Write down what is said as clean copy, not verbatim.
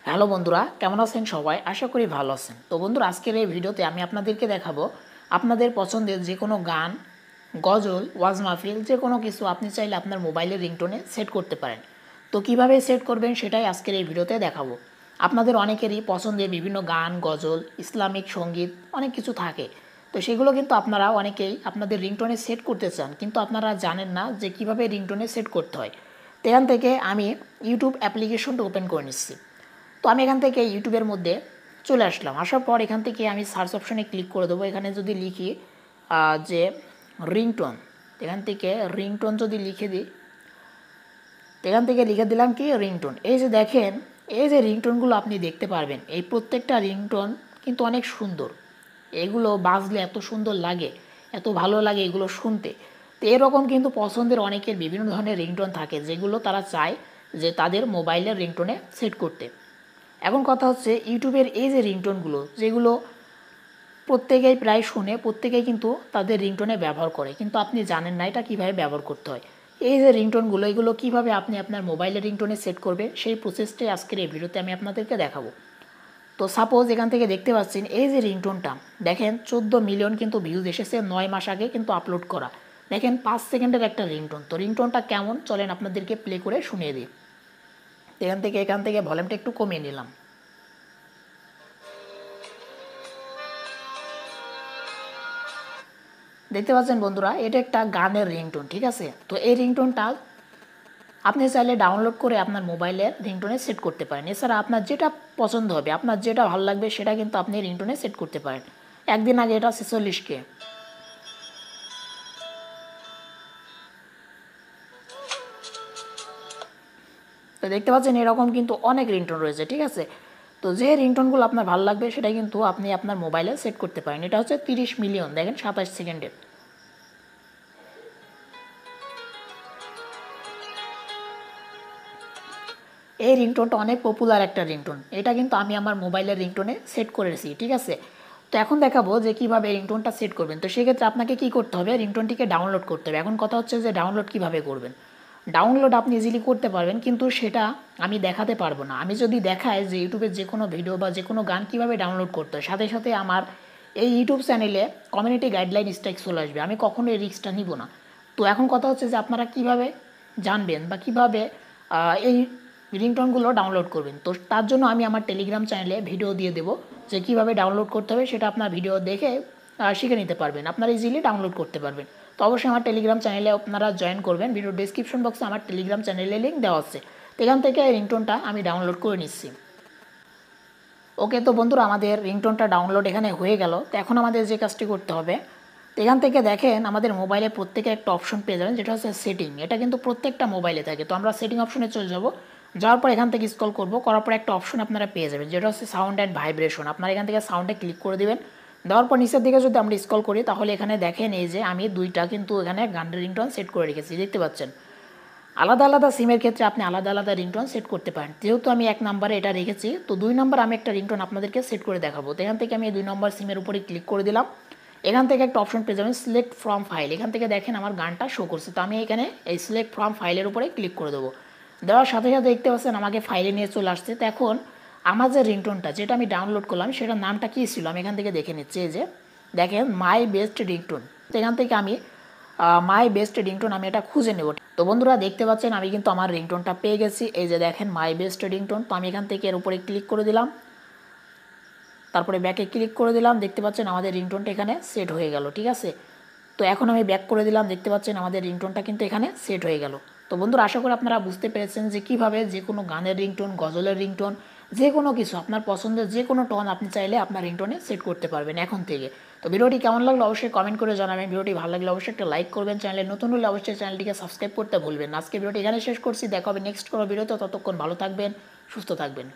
Hello বন্ধুরা, কেমন আছেন সবাই? আশা করি ভালো আছেন। তো বন্ধুরা, আজকের এই ভিডিওতে আমি আপনাদেরকে দেখাবো আপনাদের পছন্দের যে কোনো গান, গজল, ওয়াজ মাহফিল যে কোনো কিছু আপনি চাইলে আপনার মোবাইলের রিংটোনে সেট করতে পারেন। তো কিভাবে সেট করবেন সেটাই আজকের এই ভিডিওতে দেখাবো। আপনাদের অনেকেরই পছন্দের বিভিন্ন গান, গজল, ইসলামিক সঙ্গীত অনেক কিছু থাকে। তো সেগুলো কিন্তু আপনারা অনেকেই আপনাদের রিংটোনে সেট করতে চান, কিন্তু আপনারা জানেন না যে কিভাবে রিংটোনে সেট করতে হয়। তো এখান থেকে আমি ইউটিউব অ্যাপ্লিকেশনটা ওপেন করে নিচ্ছি। তো আমি এখান থেকে ইউটিউবের মধ্যে চলে আসলাম। আসার পর এখান থেকে আমি সার্চ অপশনে ক্লিক করে দেবো। এখানে যদি লিখি যে রিংটোন, এখান থেকে রিংটোন যদি লিখে দিই, এখান থেকে লিখে দিলাম কি রিংটোন। এই যে দেখেন, এই যে রিংটোনগুলো আপনি দেখতে পারবেন, এই প্রত্যেকটা রিংটোন কিন্তু অনেক সুন্দর। এগুলো বাজলে এত সুন্দর লাগে, এত ভালো লাগে এগুলো শুনতে। তো এরকম কিন্তু পছন্দের অনেকের বিভিন্ন ধরনের রিংটোন থাকে, যেগুলো তারা চায় যে তাদের মোবাইলের রিংটোনে সেট করতে। এখন কথা হচ্ছে, ইউটিউবের এই যে রিংটোনগুলো, যেগুলো প্রত্যেকেই প্রায় শুনে, প্রত্যেকেই কিন্তু তাদের রিংটোনে ব্যবহার করে, কিন্তু আপনি জানেন না এটা কীভাবে ব্যবহার করতে হয়। এই যে রিংটোনগুলো, এগুলো কীভাবে আপনি আপনার মোবাইলের রিংটোনে সেট করবে, সেই প্রসেসটাই আজকের এই ভিডিওতে আমি আপনাদেরকে দেখাবো। তো সাপোজ এখান থেকে দেখতে পাচ্ছেন এই যে রিংটোনটা, দেখেন 14 মিলিয়ন কিন্তু ভিউজ এসেছে 9 মাস আগে কিন্তু আপলোড করা। দেখেন 5 সেকেন্ডের একটা রিংটোন। তো রিংটোনটা কেমন চলেন আপনাদেরকে প্লে করে শুনিয়ে দিই। এখান থেকে ভলিউমটা একটু কমিয়ে নিলাম। দেখতে পাচ্ছেন বন্ধুরা, এটা একটা গানের রিংটোন, ঠিক আছে। তো এই রিংটোনটা আপনি চাইলে ডাউনলোড করে আপনার মোবাইলের রিংটোনে সেট করতে পারেন। এছাড়া আপনার যেটা পছন্দ হবে, আপনার যেটা ভালো লাগবে সেটা কিন্তু আপনি রিংটোনে সেট করতে পারেন। একদিন আগে এটা 46K। তো দেখতে পাচ্ছেন এরকম কিন্তু অনেক রিংটোন রয়েছে, ঠিক আছে। তো যে রিংটোনগুলো আপনার ভালো লাগবে সেটা কিন্তু আপনি আপনার মোবাইলে সেট করতে পারেন। এটা হচ্ছে 30 মিলিয়ন, দেখেন 27 সেকেন্ডের। এই রিংটোনটা অনেক পপুলার একটা রিংটোন। এটা কিন্তু আমি আমার মোবাইলের রিংটোনে সেট করেছি, ঠিক আছে। তো এখন দেখাবো যে কীভাবে রিংটোনটা সেট করবেন। তো সেক্ষেত্রে আপনাকে কী করতে হবে, রিংটোনটিকে ডাউনলোড করতে হবে। এখন কথা হচ্ছে যে ডাউনলোড কীভাবে করবেন। ডাউনলোড আপনি ইজিলি করতে পারবেন, কিন্তু সেটা আমি দেখাতে পারবো না। আমি যদি দেখাই যে ইউটিউবের যে কোনো ভিডিও বা যে কোনো গান কীভাবে ডাউনলোড করতে হয়, সাথে সাথে আমার এই ইউটিউব চ্যানেলে কমিউনিটি গাইডলাইন স্ট্রাইক চলে আসবে। আমি কখনো এই রিস্কটা নিব না। তো এখন কথা হচ্ছে যে আপনারা কীভাবে জানবেন বা কীভাবে এই রিংটোনগুলো ডাউনলোড করবেন। তো তার জন্য আমি আমার টেলিগ্রাম চ্যানেলে ভিডিও দিয়ে দেবো যে কীভাবে ডাউনলোড করতে হবে। সেটা আপনার ভিডিও দেখে শিখে নিতে পারবেন, আপনারা ইজিলি ডাউনলোড করতে পারবেন। তো অবশ্যই আমার টেলিগ্রাম চ্যানেলে আপনারা জয়েন করবেন। ভিডিও ডিসক্রিপশন বক্সে আমার টেলিগ্রাম চ্যানেলের লিঙ্ক দেওয়া আছে। তো এখান থেকে রিংটোনটা আমি ডাউনলোড করে নিচ্ছি। ওকে, তো বন্ধুরা, আমাদের রিংটোনটা ডাউনলোড এখানে হয়ে গেল। তো এখন আমাদের যে কাজটি করতে হবে, তো এখান থেকে দেখেন আমাদের মোবাইলে প্রত্যেকে একটা অপশন পেয়ে যাবেন, যেটা হচ্ছে সেটিং। এটা কিন্তু প্রত্যেকটা মোবাইলে থাকে। তো আমরা সেটিং অপশনে চলে যাব। যাওয়ার পর এখান থেকে স্ক্রল করব, করার পর একটা অপশন আপনারা পেয়ে যাবেন, যেটা হচ্ছে সাউন্ড অ্যান্ড ভাইব্রেশন। আপনারা এখান থেকে সাউন্ডে ক্লিক করে দেবেন। দেওয়ার পর নিচের দিকে যদি আমরা স্ক্রল করি, তাহলে এখানে দেখেন এই যে আমি দুইটা কিন্তু এখানে গানের রিংটোন সেট করে রেখেছি, দেখতে পাচ্ছেন। আলাদা আলাদা সিমের ক্ষেত্রে আপনি আলাদা আলাদা রিংটোন সেট করতে পারেন। যেহেতু আমি 1 নম্বরে এটা রেখেছি, তো 2 নম্বর আমি একটা রিংটোন আপনাদেরকে সেট করে দেখাবো। তো এখান থেকে আমি 2 নম্বর সিমের উপরে ক্লিক করে দিলাম। এখান থেকে একটা অপশন পেয়ে যাবেন সিলেক্ট ফ্রম ফাইল। এখান থেকে দেখেন আমার গানটা শো করছে। তো আমি এখানে এই সিলেক্ট ফ্রম ফাইলের উপরে ক্লিক করে দেবো। দেওয়ার সাথে সাথে দেখতে পাচ্ছেন আমাকে ফাইলে নিয়ে চলে আসছে। তো এখন আমার যে রিংটোনটা, যেটা আমি ডাউনলোড করলাম, সেটার নামটা কী ছিল আমি এখান থেকে দেখে নিচ্ছি। এই যে দেখেন মাই বেস্ট রিংটোন। তো এখান থেকে আমি মাই বেস্ট রিংটোন আমি এটা খুঁজে নেব। তো বন্ধুরা, দেখতে পাচ্ছেন আমি কিন্তু আমার রিংটোনটা পেয়ে গেছি। এই যে দেখেন মাই বেস্ট রিংটোন। তো আমি এখান থেকে এর উপরে ক্লিক করে দিলাম, তারপরে ব্যাকে ক্লিক করে দিলাম। দেখতে পাচ্ছেন আমাদের রিংটোনটা এখানে সেট হয়ে গেল, ঠিক আছে। তো এখন আমি ব্যাক করে দিলাম। দেখতে পাচ্ছেন আমাদের রিংটোনটা কিন্তু এখানে সেট হয়ে গেল। তো বন্ধুরা, আশা করি আপনারা বুঝতে পেরেছেন যে কীভাবে যে কোনো গানের রিংটোন, গজলের রিংটোন, যে কোনো কিছু আপনার পছন্দের যে কোনো টোন আপনি চাইলে আপনার রিংটোনে সেট করতে পারবেন এখন থেকে। তো ভিডিওটি কেমন লাগলো অবশ্যই কমেন্ট করে জানাবেন। ভিডিওটি ভালো লাগলে অবশ্যই একটা লাইক করবেন। চ্যানেলে নতুন হলে অবশ্যই চ্যানেলটিকে সাবস্ক্রাইব করতে ভুলবেন না। আজকে ভিডিওটি এখানে শেষ করছি। দেখা হবে নেক্সট কোনো ভিডিওতে। ততক্ষণ ভালো থাকবেন, সুস্থ থাকবেন।